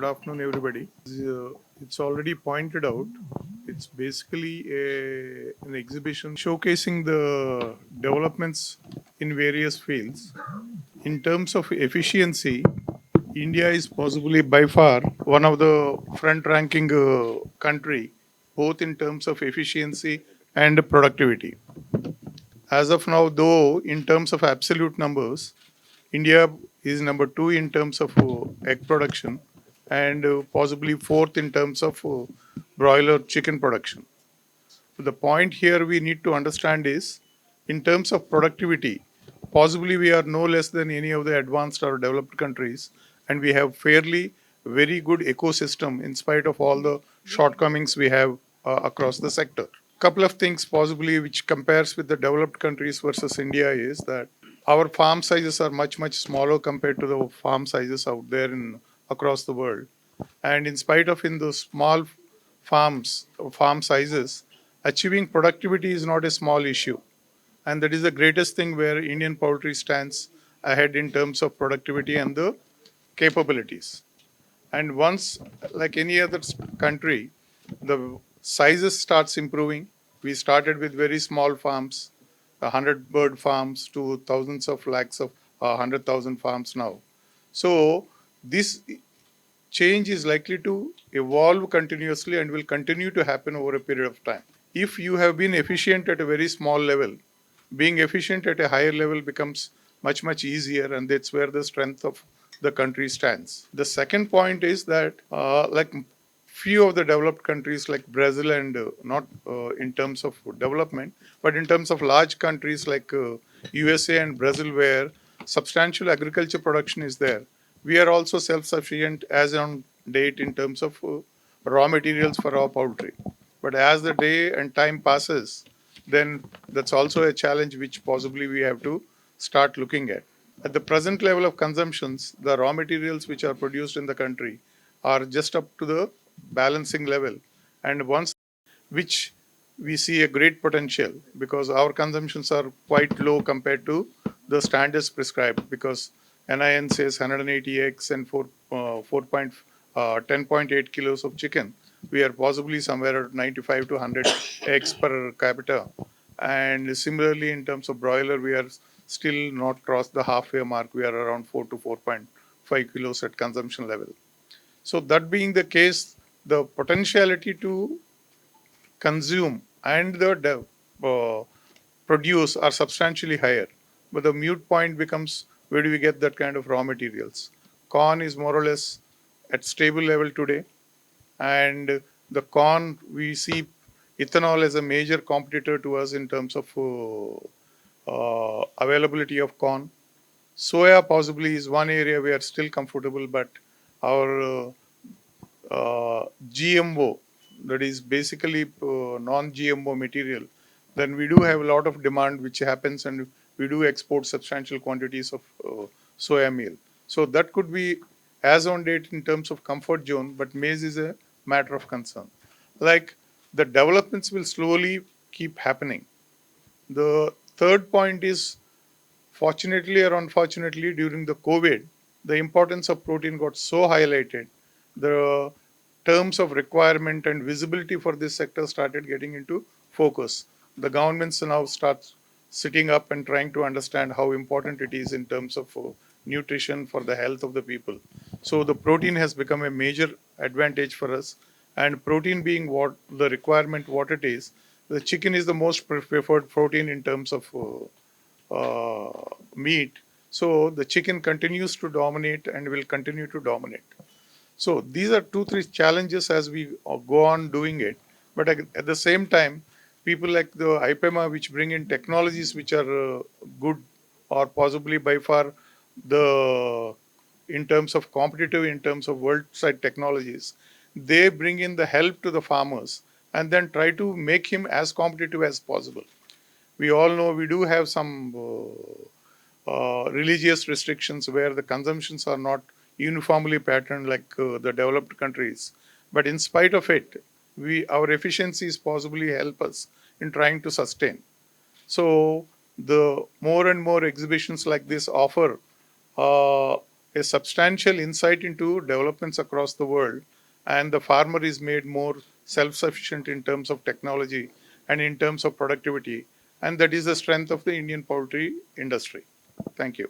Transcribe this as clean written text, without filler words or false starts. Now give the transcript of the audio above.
afternoon, everybody. It's already pointed out. It's basically an exhibition showcasing the developments in various fields. In terms of efficiency, India is possibly by far one of the front-ranking country, both in terms of efficiency and productivity. As of now, though, in terms of absolute numbers, India is number two in terms of egg production and possibly fourth in terms of broiler chicken production. The point here we need to understand is in terms of productivity, possibly we are no less than any of the advanced or developed countries, and we have fairly very good ecosystem in spite of all the shortcomings we have across the sector. Couple of things possibly which compares with the developed countries versus India is that our farm sizes are much smaller compared to the farm sizes out there in across the world. And in spite of in those small farm sizes, achieving productivity is not a small issue. And that is the greatest thing where Indian poultry stands ahead in terms of productivity and the capabilities. And once, like any other country, the sizes starts improving. We started with very small farms, 100 bird farms to thousands of lakhs of 100,000 farms now. So this change is likely to evolve continuously and will continue to happen over a period of time. If you have been efficient at a very small level, being efficient at a higher level becomes much easier, and that's where the strength of the country stands. The second point is that, like few of the developed countries like Brazil and not in terms of development, but in terms of large countries like USA and Brazil, where substantial agriculture production is there, we are also self-sufficient as on date in terms of raw materials for our poultry. But as the day and time passes, then that's also a challenge which possibly we have to start looking at. At the present level of consumptions, the raw materials which are produced in the country are just up to the balancing level. And once which we see a great potential because our consumptions are quite low compared to the standards prescribed because NIN says 180 eggs and 10.8 kilos of chicken. We are possibly somewhere at 95 to 100 eggs per capita. And similarly, in terms of broiler, we are still not crossed the halfway mark. We are around 4 to 4.5 kilos at consumption level. So that being the case, the potentiality to consume and the produce are substantially higher. But the mute point becomes where do we get that kind of raw materials? Corn is more or less at stable level today. And the corn, we see ethanol as a major competitor to us in terms of availability of corn. Soya possibly is one area we are still comfortable, but our GMO, that is basically non-GMO material, then we do have a lot of demand which happens and we do export substantial quantities of soya meal. So that could be as on date in terms of comfort zone, but maize is a matter of concern. Like the developments will slowly keep happening. The third point is, fortunately or unfortunately, during the COVID, the importance of protein got so highlighted. The terms of requirement and visibility for this sector started getting into focus. The governments now start sitting up and trying to understand how important it is in terms of nutrition for the health of the people. So the protein has become a major advantage for us. And protein being what the requirement, what it is, the chicken is the most preferred protein in terms of meat. So the chicken continues to dominate and will continue to dominate. So these are 2, 3 challenges as we go on doing it. But at the same time, people like the IPEMA, which bring in technologies which are good or possibly by far the in terms of competitive, in terms of world side technologies, they bring in the help to the farmers and then try to make him as competitive as possible. We all know we do have some religious restrictions where the consumptions are not uniformly patterned like the developed countries. But in spite of it, our efficiencies possibly help us in trying to sustain. So the more and more exhibitions like this offer a a substantial insight into developments across the world, and the farmer is made more self-sufficient in terms of technology and in terms of productivity, and that is the strength of the Indian poultry industry. Thank you.